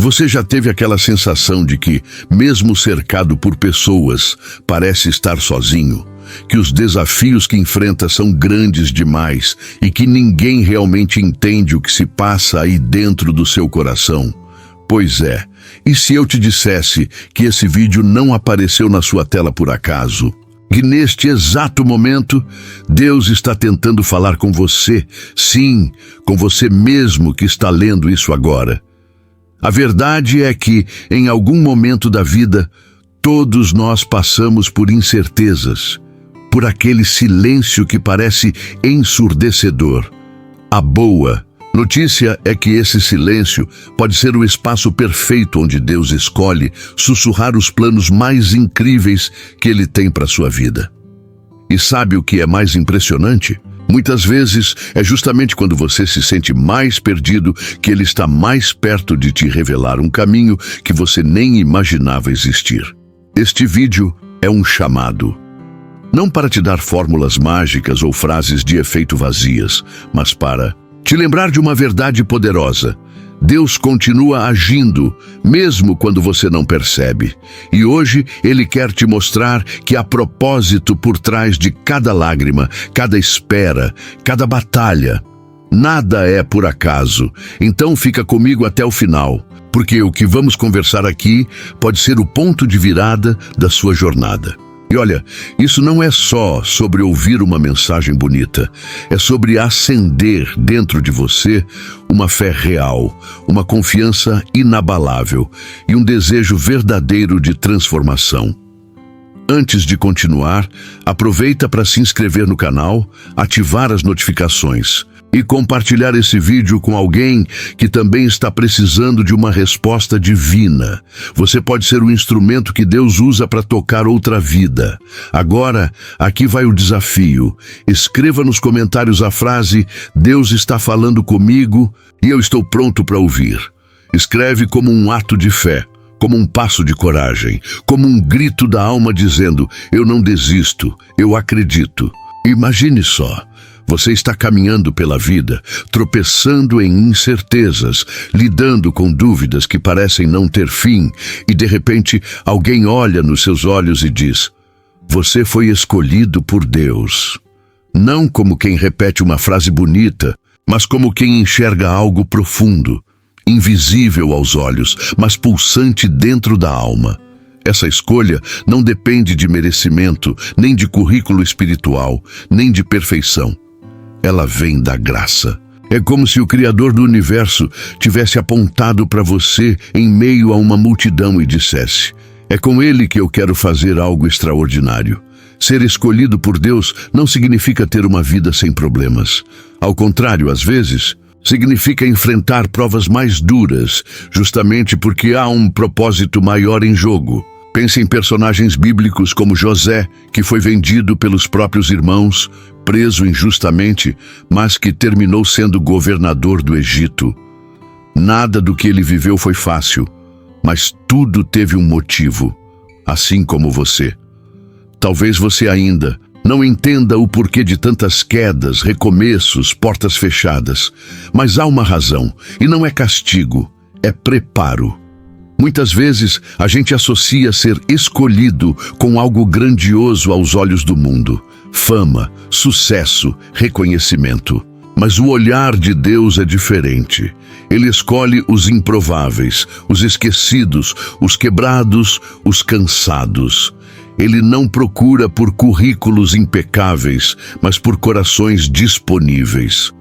Você já teve aquela sensação de que, mesmo cercado por pessoas, parece estar sozinho? Que os desafios que enfrenta são grandes demais e que ninguém realmente entende o que se passa aí dentro do seu coração? Pois é, e se eu te dissesse que esse vídeo não apareceu na sua tela por acaso? Que neste exato momento, Deus está tentando falar com você, sim, com você mesmo que está lendo isso agora. A verdade é que, em algum momento da vida, todos nós passamos por incertezas, por aquele silêncio que parece ensurdecedor. A boa notícia é que esse silêncio pode ser o espaço perfeito onde Deus escolhe sussurrar os planos mais incríveis que Ele tem para a sua vida. E sabe o que é mais impressionante? Muitas vezes é justamente quando você se sente mais perdido que Ele está mais perto de te revelar um caminho que você nem imaginava existir. Este vídeo é um chamado. Não para te dar fórmulas mágicas ou frases de efeito vazias, mas para te lembrar de uma verdade poderosa. Deus continua agindo, mesmo quando você não percebe. E hoje Ele quer te mostrar que há propósito por trás de cada lágrima, cada espera, cada batalha. Nada é por acaso. Então fica comigo até o final, porque o que vamos conversar aqui pode ser o ponto de virada da sua jornada. E olha, isso não é só sobre ouvir uma mensagem bonita, é sobre acender dentro de você uma fé real, uma confiança inabalável e um desejo verdadeiro de transformação. Antes de continuar, aproveita para se inscrever no canal, ativar as notificações e compartilhar esse vídeo com alguém que também está precisando de uma resposta divina. Você pode ser o instrumento que Deus usa para tocar outra vida. Agora, aqui vai o desafio. Escreva nos comentários a frase "Deus está falando comigo e eu estou pronto para ouvir". Escreve como um ato de fé, como um passo de coragem, como um grito da alma dizendo "Eu não desisto, eu acredito". Imagine só. Você está caminhando pela vida, tropeçando em incertezas, lidando com dúvidas que parecem não ter fim, e de repente alguém olha nos seus olhos e diz: "Você foi escolhido por Deus". Não como quem repete uma frase bonita, mas como quem enxerga algo profundo, invisível aos olhos, mas pulsante dentro da alma. Essa escolha não depende de merecimento, nem de currículo espiritual, nem de perfeição. Ela vem da graça. É como se o Criador do Universo tivesse apontado para você em meio a uma multidão e dissesse: "É com Ele que eu quero fazer algo extraordinário". Ser escolhido por Deus não significa ter uma vida sem problemas. Ao contrário, às vezes, significa enfrentar provas mais duras, justamente porque há um propósito maior em jogo. Pense em personagens bíblicos como José, que foi vendido pelos próprios irmãos, preso injustamente, mas que terminou sendo governador do Egito. Nada do que ele viveu foi fácil, mas tudo teve um motivo, assim como você. Talvez você ainda não entenda o porquê de tantas quedas, recomeços, portas fechadas, mas há uma razão, e não é castigo, é preparo. Muitas vezes a gente associa ser escolhido com algo grandioso aos olhos do mundo: fama, sucesso, reconhecimento. Mas o olhar de Deus é diferente. Ele escolhe os improváveis, os esquecidos, os quebrados, os cansados. Ele não procura por currículos impecáveis, mas por corações disponíveis.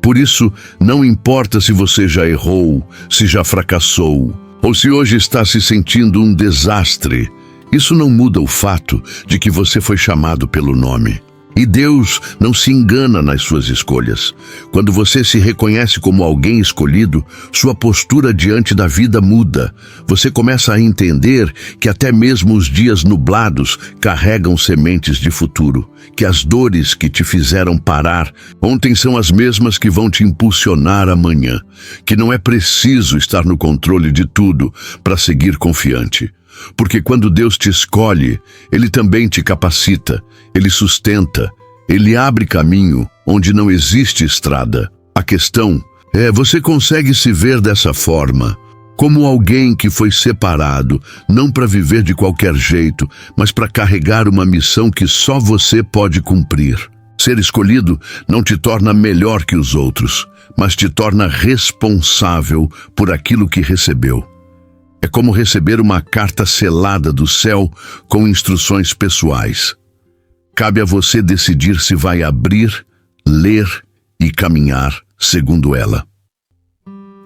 Por isso, não importa se você já errou, se já fracassou, ou se hoje está se sentindo um desastre, isso não muda o fato de que você foi chamado pelo nome. E Deus não se engana nas suas escolhas. Quando você se reconhece como alguém escolhido, sua postura diante da vida muda. Você começa a entender que até mesmo os dias nublados carregam sementes de futuro, que as dores que te fizeram parar ontem são as mesmas que vão te impulsionar amanhã, que não é preciso estar no controle de tudo para seguir confiante. Porque quando Deus te escolhe, Ele também te capacita, Ele sustenta, Ele abre caminho onde não existe estrada. A questão é, você consegue se ver dessa forma, como alguém que foi separado, não para viver de qualquer jeito, mas para carregar uma missão que só você pode cumprir. Ser escolhido não te torna melhor que os outros, mas te torna responsável por aquilo que recebeu. É como receber uma carta selada do céu com instruções pessoais. Cabe a você decidir se vai abrir, ler e caminhar segundo ela.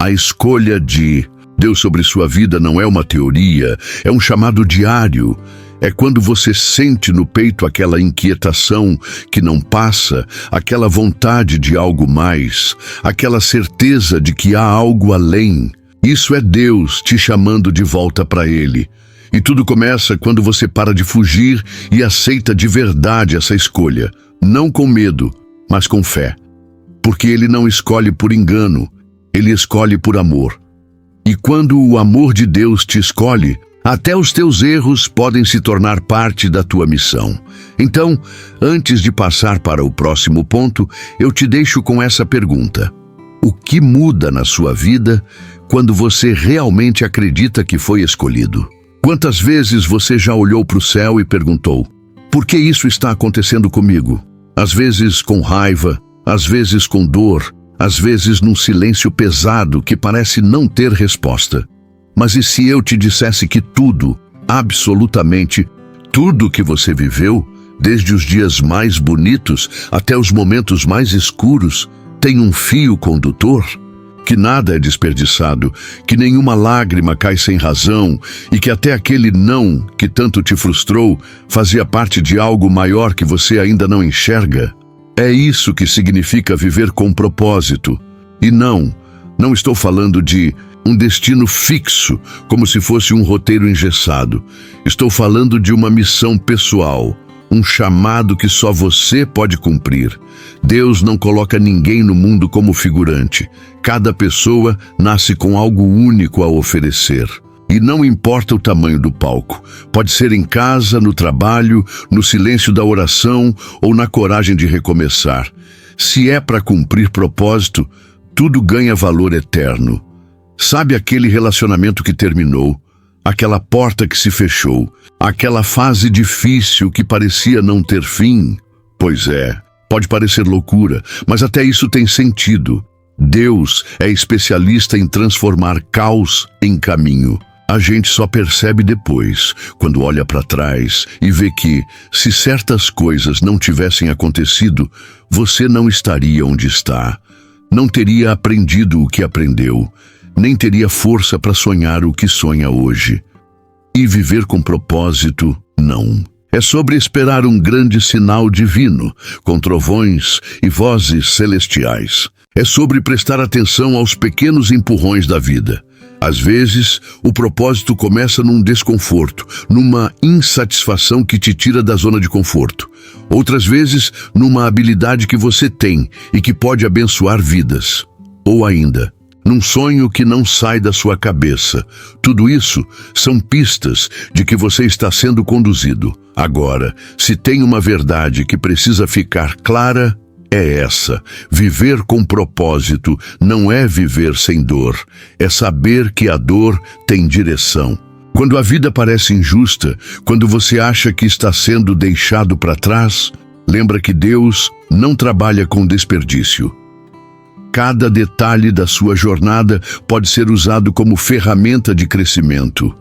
A escolha de Deus sobre sua vida não é uma teoria, é um chamado diário. É quando você sente no peito aquela inquietação que não passa, aquela vontade de algo mais, aquela certeza de que há algo além. Isso é Deus te chamando de volta para Ele. E tudo começa quando você para de fugir e aceita de verdade essa escolha, não com medo, mas com fé. Porque Ele não escolhe por engano, Ele escolhe por amor. E quando o amor de Deus te escolhe, até os teus erros podem se tornar parte da tua missão. Então, antes de passar para o próximo ponto, eu te deixo com essa pergunta: o que muda na sua vida quando você realmente acredita que foi escolhido? Quantas vezes você já olhou para o céu e perguntou: por que isso está acontecendo comigo? Às vezes com raiva, às vezes com dor, às vezes num silêncio pesado que parece não ter resposta. Mas e se eu te dissesse que tudo, absolutamente tudo que você viveu, desde os dias mais bonitos até os momentos mais escuros, tem um fio condutor? Que nada é desperdiçado, que nenhuma lágrima cai sem razão e que até aquele não que tanto te frustrou fazia parte de algo maior que você ainda não enxerga? É isso que significa viver com propósito. E não estou falando de um destino fixo, como se fosse um roteiro engessado. Estou falando de uma missão pessoal, um chamado que só você pode cumprir. Deus não coloca ninguém no mundo como figurante. Cada pessoa nasce com algo único a oferecer. E não importa o tamanho do palco. Pode ser em casa, no trabalho, no silêncio da oração ou na coragem de recomeçar. Se é para cumprir propósito, tudo ganha valor eterno. Sabe aquele relacionamento que terminou, aquela porta que se fechou, aquela fase difícil que parecia não ter fim? Pois é, pode parecer loucura, mas até isso tem sentido. Deus é especialista em transformar caos em caminho. A gente só percebe depois, quando olha para trás e vê que, se certas coisas não tivessem acontecido, você não estaria onde está. Não teria aprendido o que aprendeu, nem teria força para sonhar o que sonha hoje. E viver com propósito, não. É sobre esperar um grande sinal divino, com trovões e vozes celestiais. É sobre prestar atenção aos pequenos empurrões da vida. Às vezes, o propósito começa num desconforto, numa insatisfação que te tira da zona de conforto. Outras vezes, numa habilidade que você tem e que pode abençoar vidas. Ou ainda, num sonho que não sai da sua cabeça. Tudo isso são pistas de que você está sendo conduzido. Agora, se tem uma verdade que precisa ficar clara, é essa: viver com propósito não é viver sem dor, é saber que a dor tem direção. Quando a vida parece injusta, quando você acha que está sendo deixado para trás, lembra que Deus não trabalha com desperdício. Cada detalhe da sua jornada pode ser usado como ferramenta de crescimento.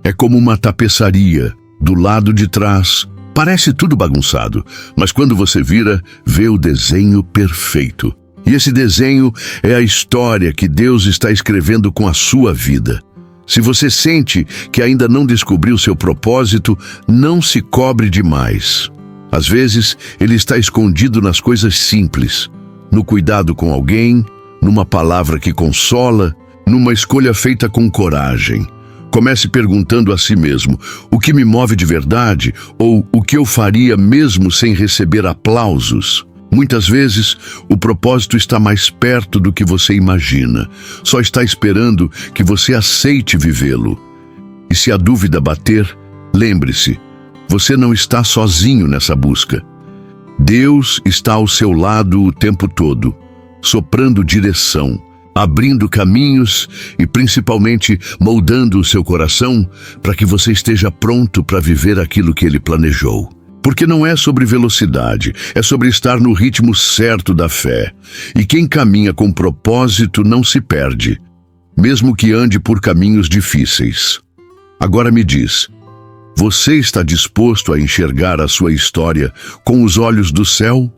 É como uma tapeçaria, do lado de trás. Parece tudo bagunçado, mas quando você vira, vê o desenho perfeito. E esse desenho é a história que Deus está escrevendo com a sua vida. Se você sente que ainda não descobriu seu propósito, não se cobre demais. Às vezes, ele está escondido nas coisas simples, no cuidado com alguém, numa palavra que consola, numa escolha feita com coragem. Comece perguntando a si mesmo: o que me move de verdade? Ou o que eu faria mesmo sem receber aplausos? Muitas vezes, o propósito está mais perto do que você imagina. Só está esperando que você aceite vivê-lo. E se a dúvida bater, lembre-se, você não está sozinho nessa busca. Deus está ao seu lado o tempo todo, soprando direção, abrindo caminhos e principalmente moldando o seu coração para que você esteja pronto para viver aquilo que Ele planejou. Porque não é sobre velocidade, é sobre estar no ritmo certo da fé. E quem caminha com propósito não se perde, mesmo que ande por caminhos difíceis. Agora me diz, você está disposto a enxergar a sua história com os olhos do céu?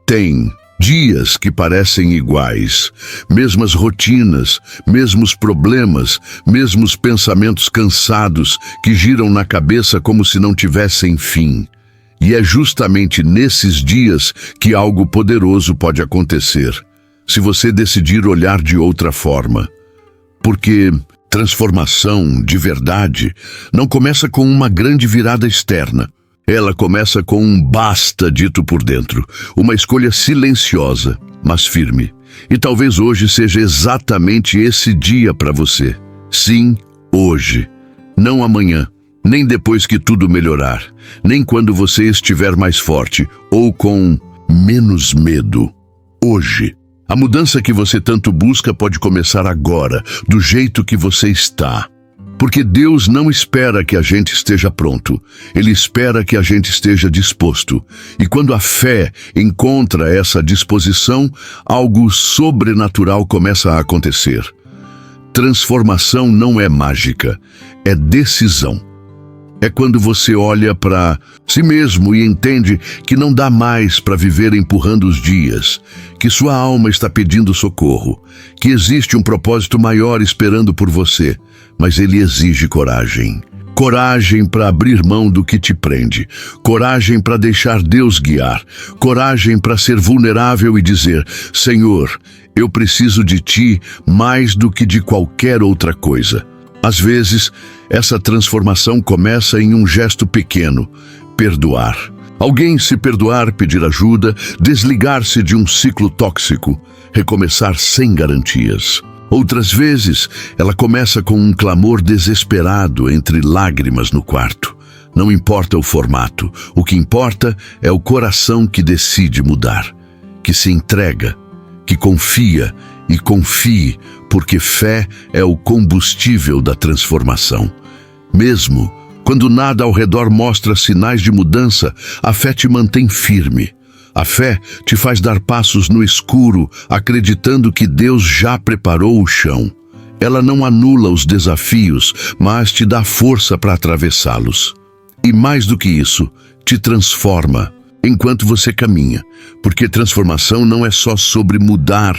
Tem dias que parecem iguais, mesmas rotinas, mesmos problemas, mesmos pensamentos cansados que giram na cabeça como se não tivessem fim. E é justamente nesses dias que algo poderoso pode acontecer, se você decidir olhar de outra forma. Porque transformação de verdade não começa com uma grande virada externa. Ela começa com um basta dito por dentro, uma escolha silenciosa, mas firme. E talvez hoje seja exatamente esse dia para você. Sim, hoje. Não amanhã, nem depois que tudo melhorar, nem quando você estiver mais forte ou com menos medo. Hoje. A mudança que você tanto busca pode começar agora, do jeito que você está. Porque Deus não espera que a gente esteja pronto, Ele espera que a gente esteja disposto. E quando a fé encontra essa disposição, algo sobrenatural começa a acontecer. Transformação não é mágica, é decisão. É quando você olha para si mesmo e entende que não dá mais para viver empurrando os dias, que sua alma está pedindo socorro, que existe um propósito maior esperando por você, mas ele exige coragem. Coragem para abrir mão do que te prende, coragem para deixar Deus guiar, coragem para ser vulnerável e dizer: Senhor, eu preciso de Ti mais do que de qualquer outra coisa. Às vezes, essa transformação começa em um gesto pequeno: perdoar. Alguém se perdoar, pedir ajuda, desligar-se de um ciclo tóxico, recomeçar sem garantias. Outras vezes, ela começa com um clamor desesperado entre lágrimas no quarto. Não importa o formato, o que importa é o coração que decide mudar, que se entrega, que confia e confie, porque fé é o combustível da transformação. Mesmo quando nada ao redor mostra sinais de mudança, a fé te mantém firme. A fé te faz dar passos no escuro, acreditando que Deus já preparou o chão. Ela não anula os desafios, mas te dá força para atravessá-los. E mais do que isso, te transforma enquanto você caminha, porque transformação não é só sobre mudar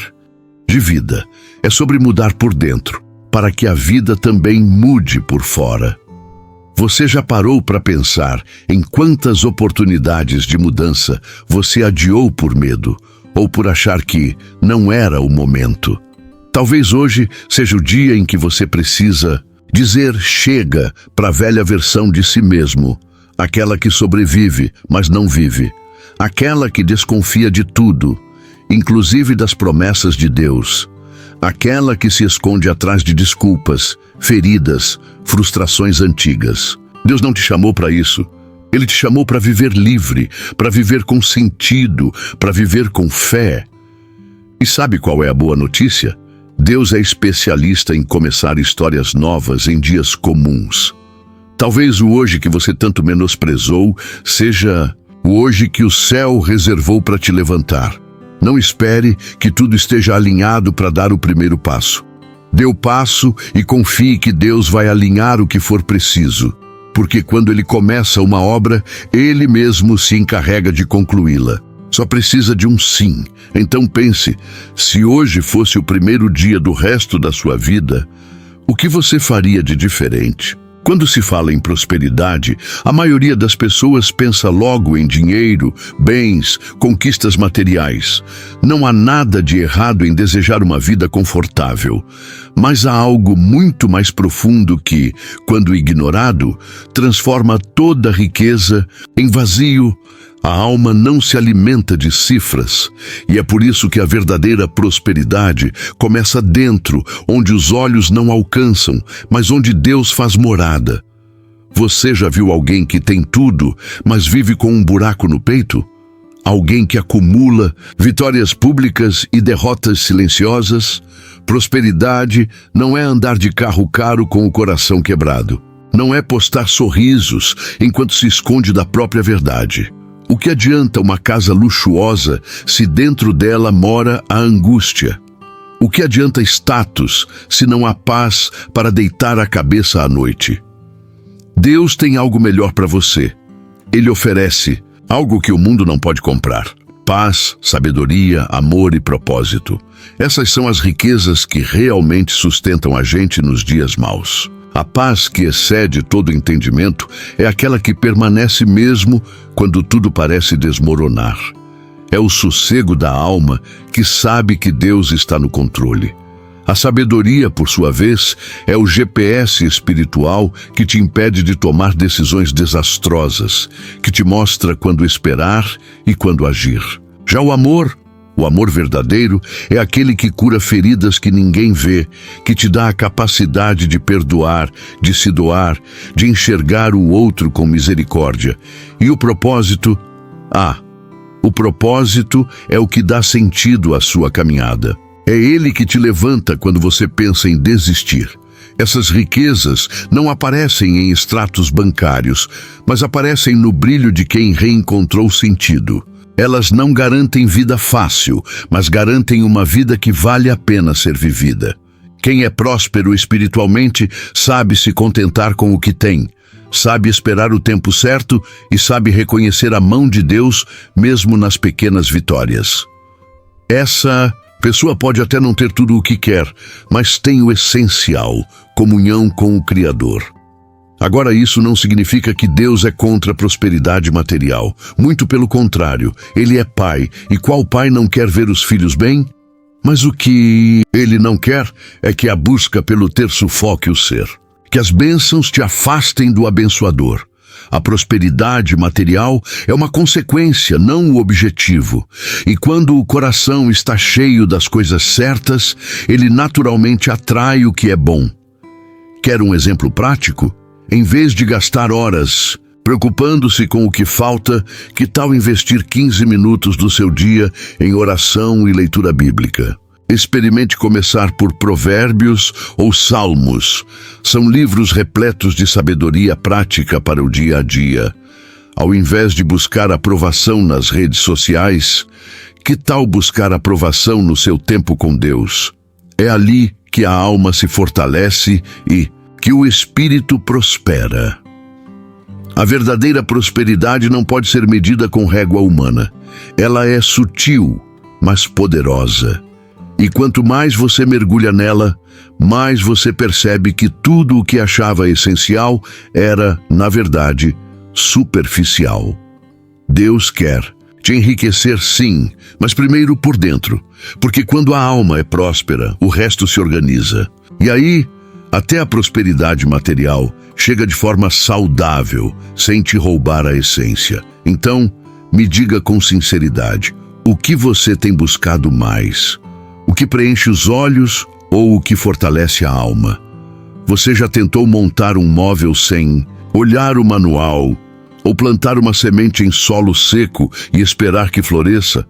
de vida, é sobre mudar por dentro, para que a vida também mude por fora. Você já parou para pensar em quantas oportunidades de mudança você adiou por medo ou por achar que não era o momento? Talvez hoje seja o dia em que você precisa dizer chega para a velha versão de si mesmo, aquela que sobrevive, mas não vive, aquela que desconfia de tudo, inclusive das promessas de Deus, aquela que se esconde atrás de desculpas, feridas, frustrações antigas. Deus não te chamou para isso. Ele te chamou para viver livre, para viver com sentido, para viver com fé. E sabe qual é a boa notícia? Deus é especialista em começar histórias novas em dias comuns. Talvez o hoje que você tanto menosprezou seja o hoje que o céu reservou para te levantar. Não espere que tudo esteja alinhado para dar o primeiro passo. Dê o passo e confie que Deus vai alinhar o que for preciso, porque quando Ele começa uma obra, Ele mesmo se encarrega de concluí-la. Só precisa de um sim. Então pense, se hoje fosse o primeiro dia do resto da sua vida, o que você faria de diferente? Quando se fala em prosperidade, a maioria das pessoas pensa logo em dinheiro, bens, conquistas materiais. Não há nada de errado em desejar uma vida confortável, mas há algo muito mais profundo que, quando ignorado, transforma toda a riqueza em vazio. A alma não se alimenta de cifras, e é por isso que a verdadeira prosperidade começa dentro, onde os olhos não alcançam, mas onde Deus faz morada. Você já viu alguém que tem tudo, mas vive com um buraco no peito? alguém que acumula vitórias públicas e derrotas silenciosas. Prosperidade não é andar de carro caro com o coração quebrado. Não é postar sorrisos enquanto se esconde da própria verdade. O que adianta uma casa luxuosa se dentro dela mora a angústia? O que adianta status se não há paz para deitar a cabeça à noite? Deus tem algo melhor para você. Ele oferece algo que o mundo não pode comprar: paz, sabedoria, amor e propósito. Essas são as riquezas que realmente sustentam a gente nos dias maus. A paz que excede todo entendimento é aquela que permanece mesmo quando tudo parece desmoronar. É o sossego da alma que sabe que Deus está no controle. A sabedoria, por sua vez, é o GPS espiritual que te impede de tomar decisões desastrosas, que te mostra quando esperar e quando agir. Já o amor verdadeiro, é aquele que cura feridas que ninguém vê, que te dá a capacidade de perdoar, de se doar, de enxergar o outro com misericórdia. E o propósito? O propósito é o que dá sentido à sua caminhada. É ele que te levanta quando você pensa em desistir. Essas riquezas não aparecem em extratos bancários, mas aparecem no brilho de quem reencontrou sentido. Elas não garantem vida fácil, mas garantem uma vida que vale a pena ser vivida. Quem é próspero espiritualmente sabe se contentar com o que tem, sabe esperar o tempo certo e sabe reconhecer a mão de Deus mesmo nas pequenas vitórias. Essa pessoa pode até não ter tudo o que quer, mas tem o essencial: comunhão com o Criador. Agora, isso não significa que Deus é contra a prosperidade material. Muito pelo contrário, Ele é Pai, e qual pai não quer ver os filhos bem? Mas o que Ele não quer é que a busca pelo ter sufoque o ser. Que as bênçãos te afastem do abençoador. A prosperidade material é uma consequência, não o objetivo. E quando o coração está cheio das coisas certas, ele naturalmente atrai o que é bom. Quer um exemplo prático? Em vez de gastar horas preocupando-se com o que falta, que tal investir 15 minutos do seu dia em oração e leitura bíblica? Experimente começar por Provérbios ou Salmos. São livros repletos de sabedoria prática para o dia a dia. Ao invés de buscar aprovação nas redes sociais, que tal buscar aprovação no seu tempo com Deus? É ali que a alma se fortalece e que o espírito prospera. A verdadeira prosperidade não pode ser medida com régua humana. Ela é sutil, mas poderosa. E quanto mais você mergulha nela, mais você percebe que tudo o que achava essencial era, na verdade, superficial. Deus quer te enriquecer, sim, mas primeiro por dentro, porque quando a alma é próspera, o resto se organiza. E aí, até a prosperidade material chega de forma saudável, sem te roubar a essência. Então, me diga com sinceridade, o que você tem buscado mais? O que preenche os olhos ou o que fortalece a alma? Você já tentou montar um móvel sem olhar o manual ou plantar uma semente em solo seco e esperar que floresça?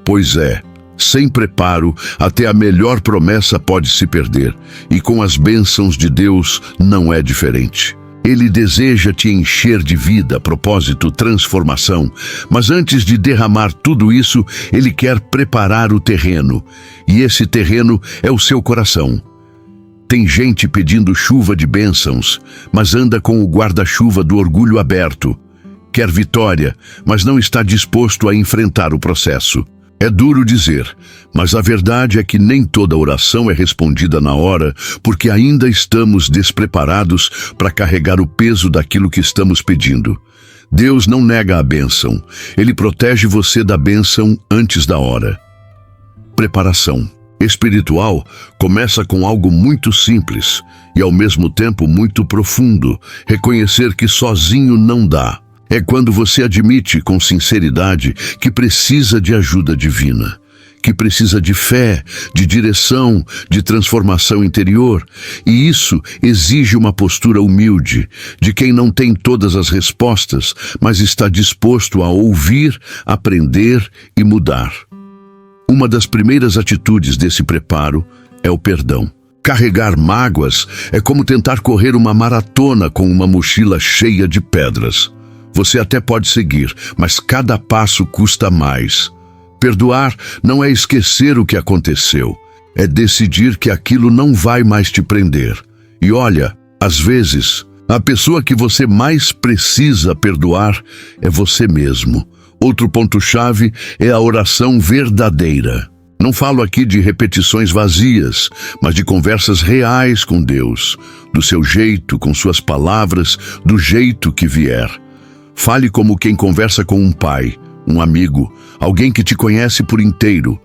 Pois é, sem preparo, até a melhor promessa pode se perder, e com as bênçãos de Deus não é diferente. Ele deseja te encher de vida, propósito, transformação, mas antes de derramar tudo isso, Ele quer preparar o terreno, e esse terreno é o seu coração. Tem gente pedindo chuva de bênçãos, mas anda com o guarda-chuva do orgulho aberto. Quer vitória, mas não está disposto a enfrentar o processo. É duro dizer, mas a verdade é que nem toda oração é respondida na hora, porque ainda estamos despreparados para carregar o peso daquilo que estamos pedindo. Deus não nega a bênção, Ele protege você da bênção antes da hora. Preparação espiritual começa com algo muito simples e ao mesmo tempo muito profundo: reconhecer que sozinho não dá. É quando você admite com sinceridade que precisa de ajuda divina, que precisa de fé, de direção, de transformação interior. E isso exige uma postura humilde, de quem não tem todas as respostas, mas está disposto a ouvir, aprender e mudar. Uma das primeiras atitudes desse preparo é o perdão. Carregar mágoas é como tentar correr uma maratona com uma mochila cheia de pedras. Você até pode seguir, mas cada passo custa mais. Perdoar não é esquecer o que aconteceu, é decidir que aquilo não vai mais te prender. E olha, às vezes, a pessoa que você mais precisa perdoar é você mesmo. Outro ponto-chave é a oração verdadeira. Não falo aqui de repetições vazias, mas de conversas reais com Deus, do seu jeito, com suas palavras, do jeito que vier. Fale como quem conversa com um pai, um amigo, alguém que te conhece por inteiro.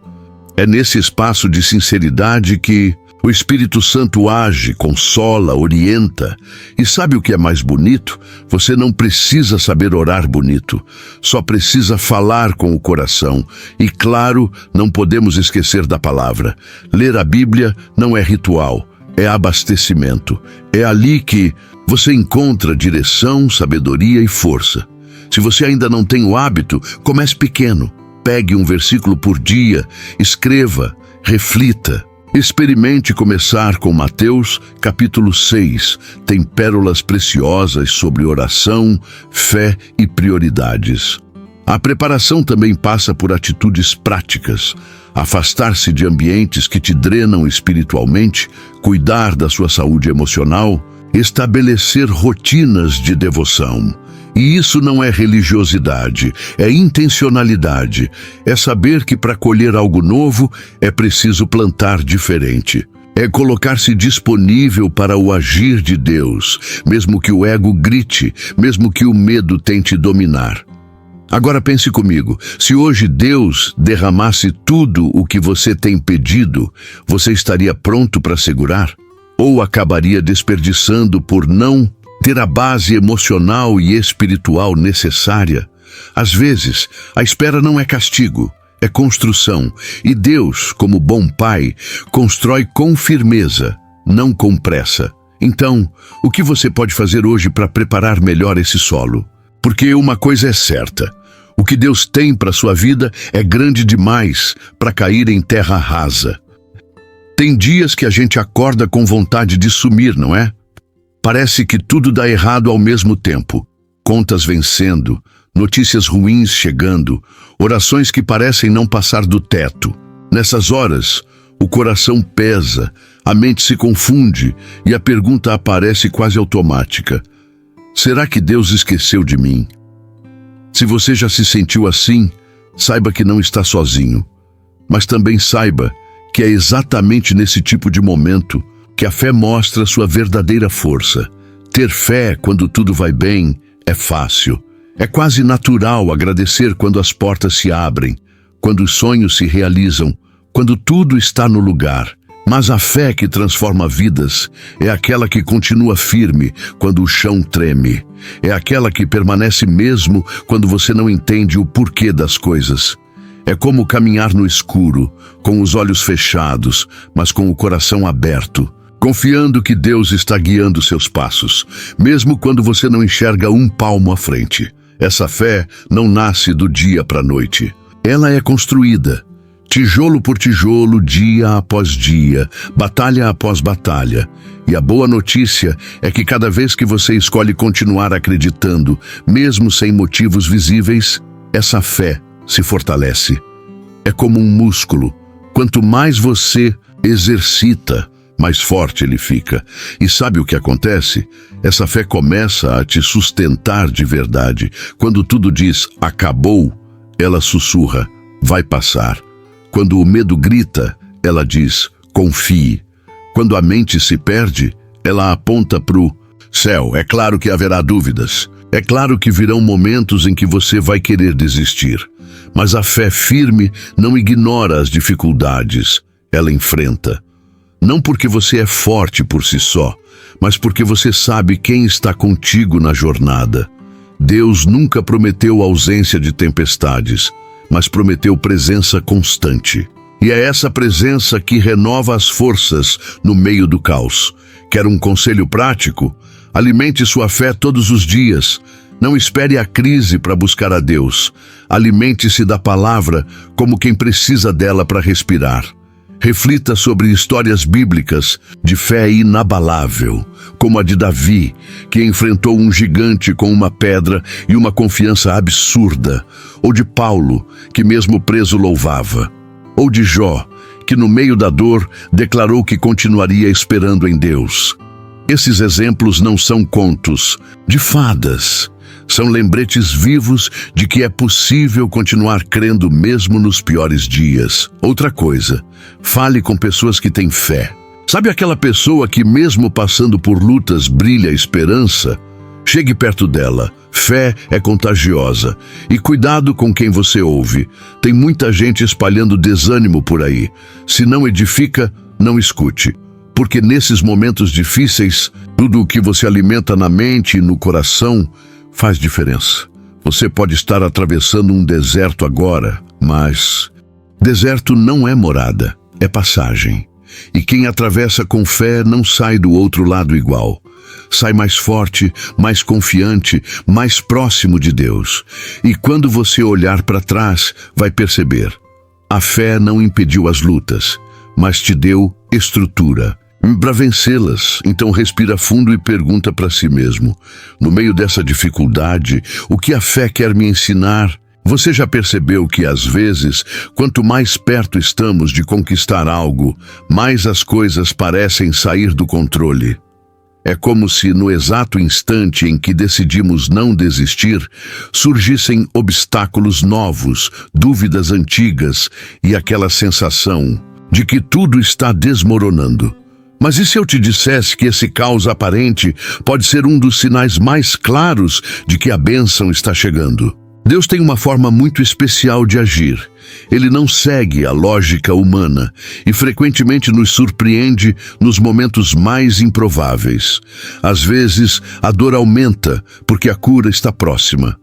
É nesse espaço de sinceridade que o Espírito Santo age, consola, orienta. E sabe o que é mais bonito? Você não precisa saber orar bonito, só precisa falar com o coração. E claro, não podemos esquecer da palavra. Ler a Bíblia não é ritual, é abastecimento. É ali que você encontra direção, sabedoria e força. Se você ainda não tem o hábito, comece pequeno. Pegue um versículo por dia, escreva, reflita. Experimente começar com Mateus, capítulo 6. Tem pérolas preciosas sobre oração, fé e prioridades. A preparação também passa por atitudes práticas. Afastar-se de ambientes que te drenam espiritualmente, cuidar da sua saúde emocional, estabelecer rotinas de devoção. E isso não é religiosidade, é intencionalidade. É saber que para colher algo novo é preciso plantar diferente. É colocar-se disponível para o agir de Deus, mesmo que o ego grite, mesmo que o medo tente dominar. Agora pense comigo, se hoje Deus derramasse tudo o que você tem pedido, você estaria pronto para segurar? Ou acabaria desperdiçando por não ter a base emocional e espiritual necessária? Às vezes, a espera não é castigo, é construção. E Deus, como bom pai, constrói com firmeza, não com pressa. Então, o que você pode fazer hoje para preparar melhor esse solo? Porque uma coisa é certa, o que Deus tem para sua vida é grande demais para cair em terra rasa. Tem dias que a gente acorda com vontade de sumir, não é? Parece que tudo dá errado ao mesmo tempo. Contas vencendo, notícias ruins chegando, orações que parecem não passar do teto. Nessas horas, o coração pesa, a mente se confunde e a pergunta aparece quase automática. Será que Deus esqueceu de mim? Se você já se sentiu assim, saiba que não está sozinho. Mas também saiba que é exatamente nesse tipo de momento que a fé mostra sua verdadeira força. Ter fé quando tudo vai bem é fácil. É quase natural agradecer quando as portas se abrem, quando os sonhos se realizam, quando tudo está no lugar. Mas a fé que transforma vidas é aquela que continua firme quando o chão treme. É aquela que permanece mesmo quando você não entende o porquê das coisas. É como caminhar no escuro, com os olhos fechados, mas com o coração aberto, confiando que Deus está guiando seus passos, mesmo quando você não enxerga um palmo à frente. Essa fé não nasce do dia para a noite. Ela é construída, tijolo por tijolo, dia após dia, batalha após batalha. E a boa notícia é que cada vez que você escolhe continuar acreditando, mesmo sem motivos visíveis, essa fé se fortalece. É como um músculo. Quanto mais você exercita, mais forte ele fica. E sabe o que acontece? Essa fé começa a te sustentar de verdade. Quando tudo diz acabou, ela sussurra, vai passar. Quando o medo grita, ela diz, confie. Quando a mente se perde, ela aponta para o céu. É claro que haverá dúvidas. É claro que virão momentos em que você vai querer desistir. Mas a fé firme não ignora as dificuldades. Ela enfrenta. Não porque você é forte por si só, mas porque você sabe quem está contigo na jornada. Deus nunca prometeu ausência de tempestades, mas prometeu presença constante. E é essa presença que renova as forças no meio do caos. Quer um conselho prático? Alimente sua fé todos os dias. Não espere a crise para buscar a Deus. Alimente-se da palavra como quem precisa dela para respirar. Reflita sobre histórias bíblicas de fé inabalável, como a de Davi, que enfrentou um gigante com uma pedra e uma confiança absurda, ou de Paulo, que mesmo preso louvava, ou de Jó, que no meio da dor declarou que continuaria esperando em Deus. Esses exemplos não são contos de fadas. São lembretes vivos de que é possível continuar crendo mesmo nos piores dias. Outra coisa, fale com pessoas que têm fé. Sabe aquela pessoa que mesmo passando por lutas brilha a esperança? Chegue perto dela. Fé é contagiosa. E cuidado com quem você ouve. Tem muita gente espalhando desânimo por aí. Se não edifica, não escute. Porque nesses momentos difíceis, tudo o que você alimenta na mente e no coração faz diferença. Você pode estar atravessando um deserto agora, mas deserto não é morada, é passagem. E quem atravessa com fé não sai do outro lado igual. Sai mais forte, mais confiante, mais próximo de Deus. E quando você olhar para trás, vai perceber. A fé não impediu as lutas, mas te deu estrutura para vencê-las. Então respira fundo e pergunta para si mesmo, no meio dessa dificuldade, o que a fé quer me ensinar? Você já percebeu que às vezes, quanto mais perto estamos de conquistar algo, mais as coisas parecem sair do controle? É como se no exato instante em que decidimos não desistir, surgissem obstáculos novos, dúvidas antigas e aquela sensação de que tudo está desmoronando. Mas e se eu te dissesse que esse caos aparente pode ser um dos sinais mais claros de que a bênção está chegando? Deus tem uma forma muito especial de agir. Ele não segue a lógica humana e frequentemente nos surpreende nos momentos mais improváveis. Às vezes, a dor aumenta porque a cura está próxima.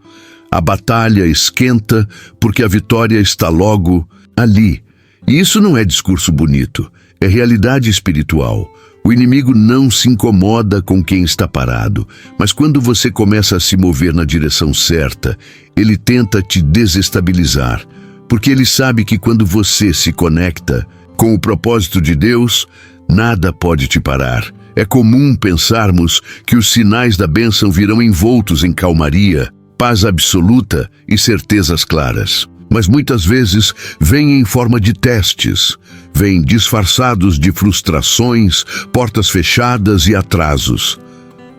A batalha esquenta porque a vitória está logo ali. E isso não é discurso bonito. É realidade espiritual. O inimigo não se incomoda com quem está parado, mas quando você começa a se mover na direção certa, ele tenta te desestabilizar, porque ele sabe que quando você se conecta com o propósito de Deus, nada pode te parar. É comum pensarmos que os sinais da bênção virão envoltos em calmaria, paz absoluta e certezas claras. Mas muitas vezes vêm em forma de testes, vêm disfarçados de frustrações, portas fechadas e atrasos.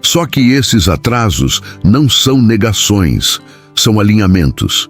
Só que esses atrasos não são negações, são alinhamentos.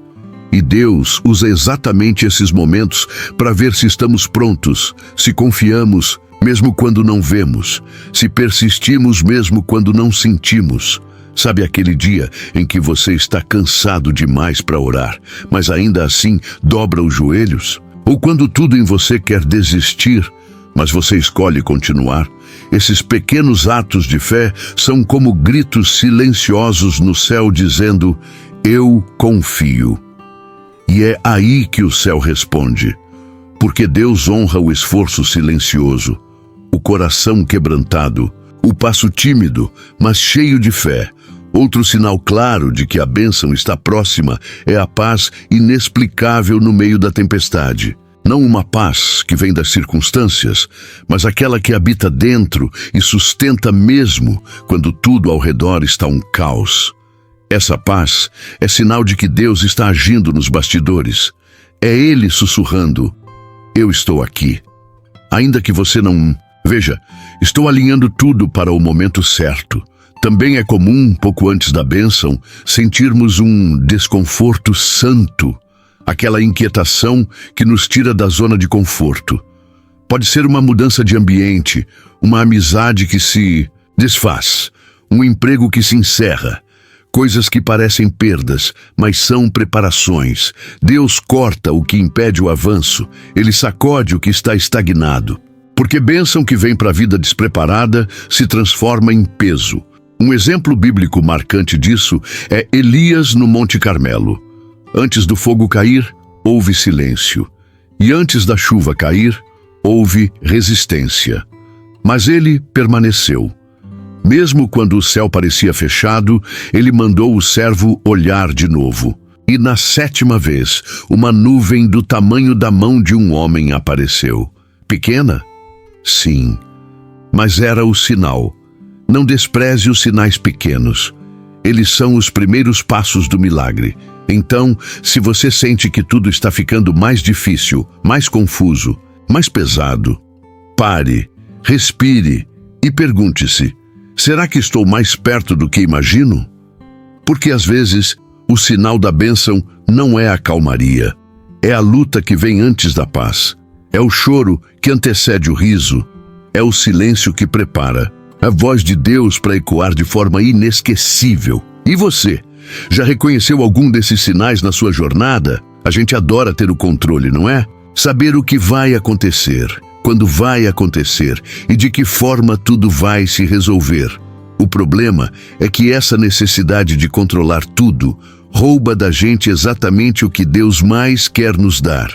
E Deus usa exatamente esses momentos para ver se estamos prontos, se confiamos, mesmo quando não vemos, se persistimos mesmo quando não sentimos. Sabe aquele dia em que você está cansado demais para orar, mas ainda assim dobra os joelhos? Ou quando tudo em você quer desistir, mas você escolhe continuar? Esses pequenos atos de fé são como gritos silenciosos no céu dizendo, eu confio. E é aí que o céu responde, porque Deus honra o esforço silencioso, o coração quebrantado, o passo tímido, mas cheio de fé. Outro sinal claro de que a bênção está próxima é a paz inexplicável no meio da tempestade. Não uma paz que vem das circunstâncias, mas aquela que habita dentro e sustenta mesmo quando tudo ao redor está um caos. Essa paz é sinal de que Deus está agindo nos bastidores. É Ele sussurrando, eu estou aqui. Ainda que você não... Veja, estou alinhando tudo para o momento certo. Também é comum, pouco antes da bênção, sentirmos um desconforto santo, aquela inquietação que nos tira da zona de conforto. Pode ser uma mudança de ambiente, uma amizade que se desfaz, um emprego que se encerra, coisas que parecem perdas, mas são preparações. Deus corta o que impede o avanço, Ele sacode o que está estagnado. Porque bênção que vem para a vida despreparada se transforma em peso. Um exemplo bíblico marcante disso é Elias no Monte Carmelo. Antes do fogo cair, houve silêncio. E antes da chuva cair, houve resistência. Mas ele permaneceu. Mesmo quando o céu parecia fechado, ele mandou o servo olhar de novo. E na 7ª vez, uma nuvem do tamanho da mão de um homem apareceu. Pequena? Sim. Mas era o sinal. Não despreze os sinais pequenos. Eles são os primeiros passos do milagre. Então, se você sente que tudo está ficando mais difícil, mais confuso, mais pesado, pare, respire e pergunte-se: será que estou mais perto do que imagino? Porque às vezes, o sinal da bênção não é a calmaria. É a luta que vem antes da paz. É o choro que antecede o riso. É o silêncio que prepara a voz de Deus para ecoar de forma inesquecível. E você? Já reconheceu algum desses sinais na sua jornada? A gente adora ter o controle, não é? Saber o que vai acontecer, quando vai acontecer e de que forma tudo vai se resolver. O problema é que essa necessidade de controlar tudo rouba da gente exatamente o que Deus mais quer nos dar: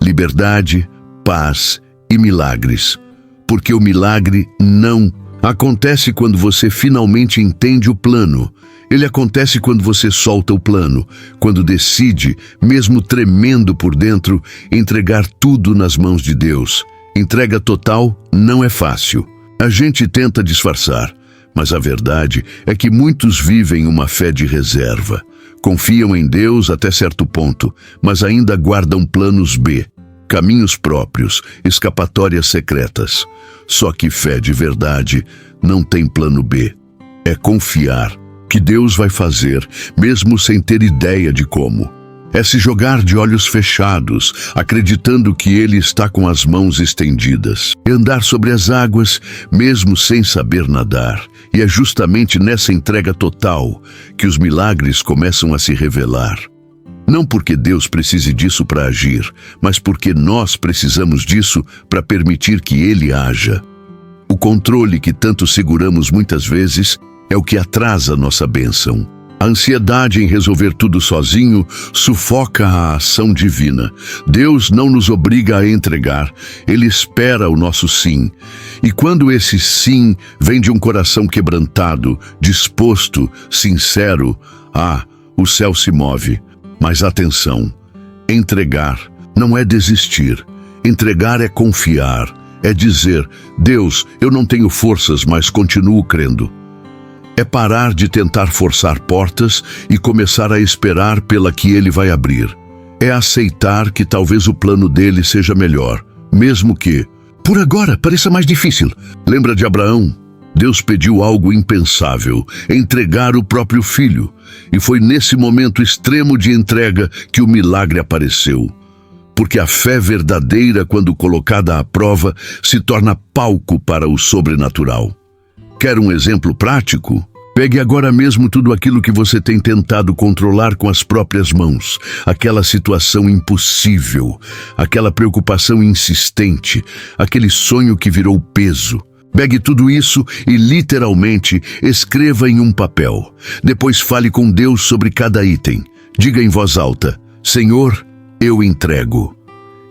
liberdade, paz e milagres. Porque o milagre não acontece quando você finalmente entende o plano. Ele acontece quando você solta o plano, quando decide, mesmo tremendo por dentro, entregar tudo nas mãos de Deus. Entrega total não é fácil. A gente tenta disfarçar, mas a verdade é que muitos vivem uma fé de reserva. Confiam em Deus até certo ponto, mas ainda guardam planos B, caminhos próprios, escapatórias secretas. Só que fé de verdade não tem plano B. É confiar que Deus vai fazer, mesmo sem ter ideia de como. É se jogar de olhos fechados, acreditando que Ele está com as mãos estendidas. É andar sobre as águas, mesmo sem saber nadar. E é justamente nessa entrega total que os milagres começam a se revelar. Não porque Deus precise disso para agir, mas porque nós precisamos disso para permitir que Ele haja. O controle que tanto seguramos muitas vezes é o que atrasa nossa bênção. A ansiedade em resolver tudo sozinho sufoca a ação divina. Deus não nos obriga a entregar, Ele espera o nosso sim. E quando esse sim vem de um coração quebrantado, disposto, sincero, o céu se move. Mas atenção, entregar não é desistir. Entregar é confiar, é dizer: Deus, eu não tenho forças, mas continuo crendo. É parar de tentar forçar portas e começar a esperar pela que Ele vai abrir. É aceitar que talvez o plano dele seja melhor, mesmo que, por agora, pareça mais difícil. Lembra de Abraão? Deus pediu algo impensável: entregar o próprio filho. E foi nesse momento extremo de entrega que o milagre apareceu. Porque a fé verdadeira, quando colocada à prova, se torna palco para o sobrenatural. Quer um exemplo prático? Pegue agora mesmo tudo aquilo que você tem tentado controlar com as próprias mãos. Aquela situação impossível, aquela preocupação insistente, aquele sonho que virou peso. Pegue tudo isso e, literalmente, escreva em um papel. Depois fale com Deus sobre cada item. Diga em voz alta: Senhor, eu entrego.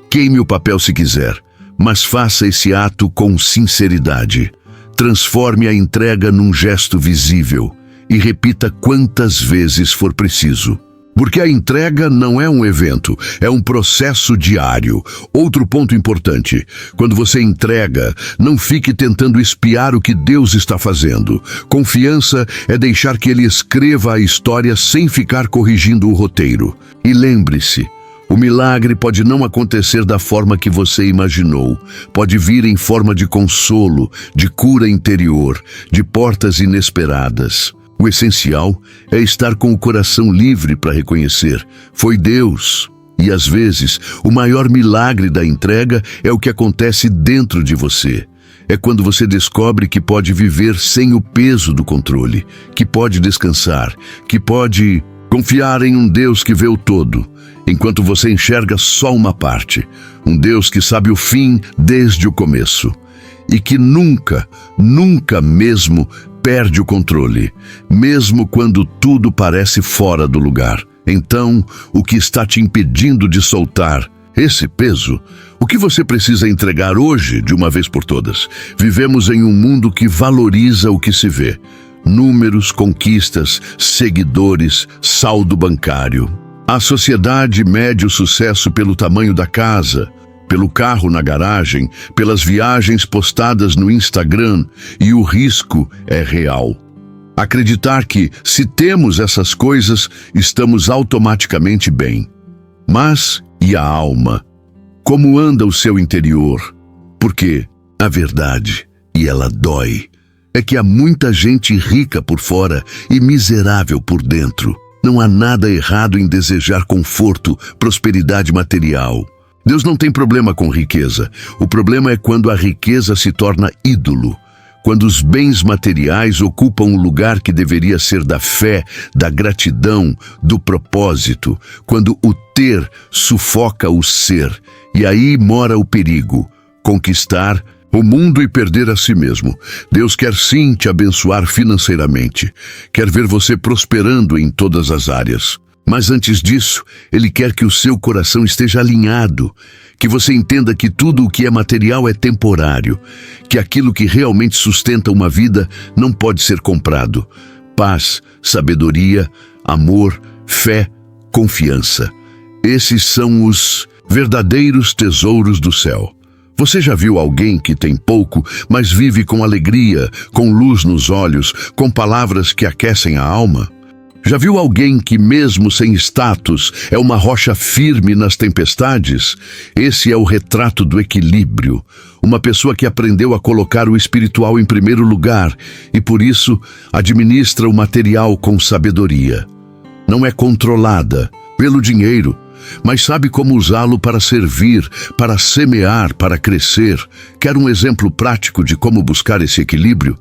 Queime o papel se quiser, mas faça esse ato com sinceridade. Transforme a entrega num gesto visível e repita quantas vezes for preciso. Porque a entrega não é um evento, é um processo diário. Outro ponto importante: quando você entrega, não fique tentando espiar o que Deus está fazendo. Confiança é deixar que Ele escreva a história sem ficar corrigindo o roteiro. E lembre-se, o milagre pode não acontecer da forma que você imaginou. Pode vir em forma de consolo, de cura interior, de portas inesperadas. O essencial é estar com o coração livre para reconhecer: foi Deus. E às vezes, o maior milagre da entrega é o que acontece dentro de você. É quando você descobre que pode viver sem o peso do controle, que pode descansar, que pode confiar em um Deus que vê o todo, enquanto você enxerga só uma parte. Um Deus que sabe o fim desde o começo e que nunca, nunca mesmo perde o controle, mesmo quando tudo parece fora do lugar. Então, o que está te impedindo de soltar esse peso, o que você precisa entregar hoje, de uma vez por todas? Vivemos em um mundo que valoriza o que se vê. Números, conquistas, seguidores, saldo bancário. A sociedade mede o sucesso pelo tamanho da casa, pelo carro na garagem, pelas viagens postadas no Instagram, e o risco é real. Acreditar que, se temos essas coisas, estamos automaticamente bem. Mas, e a alma? Como anda o seu interior? Porque a verdade, e ela dói, é que há muita gente rica por fora e miserável por dentro. Não há nada errado em desejar conforto, prosperidade material. Deus não tem problema com riqueza. O problema é quando a riqueza se torna ídolo. Quando os bens materiais ocupam o lugar que deveria ser da fé, da gratidão, do propósito. Quando o ter sufoca o ser. E aí mora o perigo: conquistar o mundo e perder a si mesmo. Deus quer sim te abençoar financeiramente. Quer ver você prosperando em todas as áreas. Mas antes disso, Ele quer que o seu coração esteja alinhado, que você entenda que tudo o que é material é temporário, que aquilo que realmente sustenta uma vida não pode ser comprado. Paz, sabedoria, amor, fé, confiança. Esses são os verdadeiros tesouros do céu. Você já viu alguém que tem pouco, mas vive com alegria, com luz nos olhos, com palavras que aquecem a alma? Já viu alguém que, mesmo sem status, é uma rocha firme nas tempestades? Esse é o retrato do equilíbrio. Uma pessoa que aprendeu a colocar o espiritual em primeiro lugar e, por isso, administra o material com sabedoria. Não é controlada pelo dinheiro, mas sabe como usá-lo para servir, para semear, para crescer. Quer um exemplo prático de como buscar esse equilíbrio?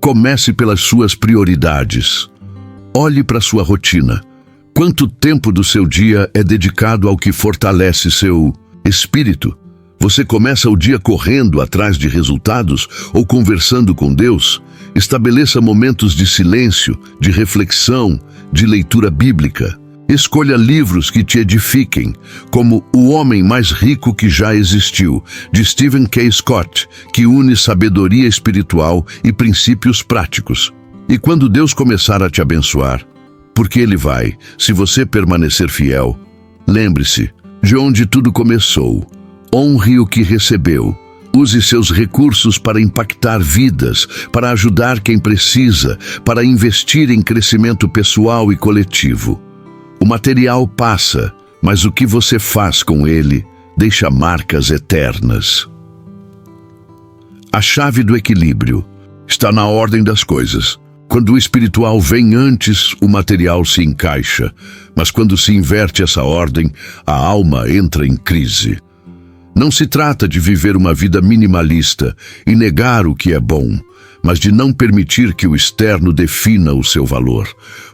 Comece pelas suas prioridades. Olhe para sua rotina. Quanto tempo do seu dia é dedicado ao que fortalece seu espírito? Você começa o dia correndo atrás de resultados ou conversando com Deus? Estabeleça momentos de silêncio, de reflexão, de leitura bíblica. Escolha livros que te edifiquem, como O Homem Mais Rico que Já Existiu, de Stephen K. Scott, que une sabedoria espiritual e princípios práticos. E quando Deus começar a te abençoar, porque Ele vai, se você permanecer fiel, lembre-se de onde tudo começou. Honre o que recebeu. Use seus recursos para impactar vidas, para ajudar quem precisa, para investir em crescimento pessoal e coletivo. O material passa, mas o que você faz com ele deixa marcas eternas. A chave do equilíbrio está na ordem das coisas. Quando o espiritual vem antes, o material se encaixa. Mas quando se inverte essa ordem, a alma entra em crise. Não se trata de viver uma vida minimalista e negar o que é bom, mas de não permitir que o externo defina o seu valor.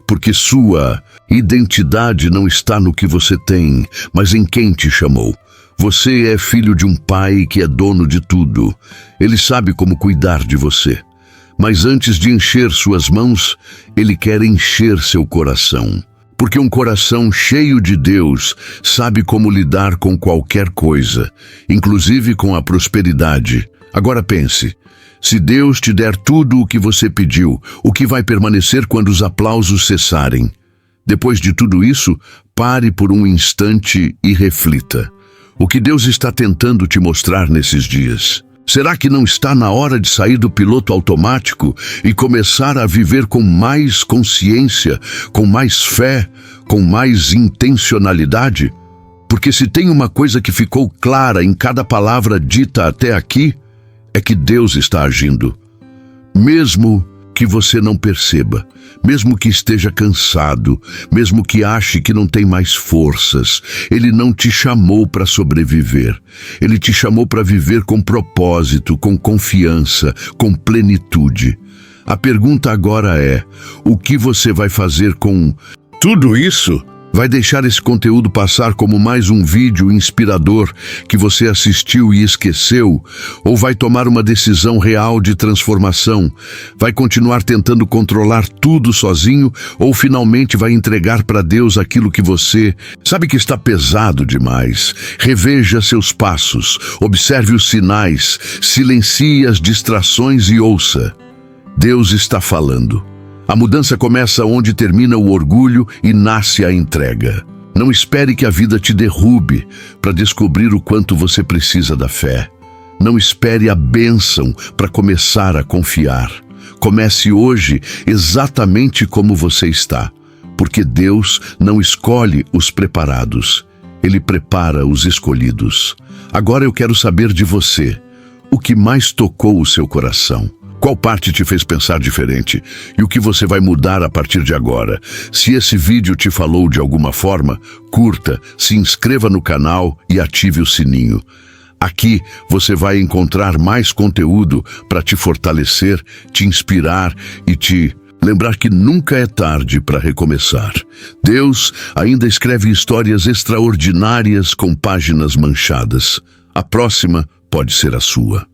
Porque sua identidade não está no que você tem, mas em quem te chamou. Você é filho de um pai que é dono de tudo. Ele sabe como cuidar de você. Mas antes de encher suas mãos, Ele quer encher seu coração. Porque um coração cheio de Deus sabe como lidar com qualquer coisa, inclusive com a prosperidade. Agora pense, se Deus te der tudo o que você pediu, o que vai permanecer quando os aplausos cessarem? Depois de tudo isso, pare por um instante e reflita. O que Deus está tentando te mostrar nesses dias? Será que não está na hora de sair do piloto automático e começar a viver com mais consciência, com mais fé, com mais intencionalidade? Porque se tem uma coisa que ficou clara em cada palavra dita até aqui, é que Deus está agindo. Mesmo que você não perceba, mesmo que esteja cansado, mesmo que ache que não tem mais forças, Ele não te chamou para sobreviver. Ele te chamou para viver com propósito, com confiança, com plenitude. A pergunta agora é: o que você vai fazer com tudo isso? Vai deixar esse conteúdo passar como mais um vídeo inspirador que você assistiu e esqueceu? Ou vai tomar uma decisão real de transformação? Vai continuar tentando controlar tudo sozinho? Ou finalmente vai entregar para Deus aquilo que você sabe que está pesado demais? Reveja seus passos, observe os sinais, silencie as distrações e ouça. Deus está falando. A mudança começa onde termina o orgulho e nasce a entrega. Não espere que a vida te derrube para descobrir o quanto você precisa da fé. Não espere a bênção para começar a confiar. Comece hoje exatamente como você está, porque Deus não escolhe os preparados, Ele prepara os escolhidos. Agora eu quero saber de você. O que mais tocou o seu coração? Qual parte te fez pensar diferente? E o que você vai mudar a partir de agora? Se esse vídeo te falou de alguma forma, curta, se inscreva no canal e ative o sininho. Aqui você vai encontrar mais conteúdo para te fortalecer, te inspirar e te lembrar que nunca é tarde para recomeçar. Deus ainda escreve histórias extraordinárias com páginas manchadas. A próxima pode ser a sua.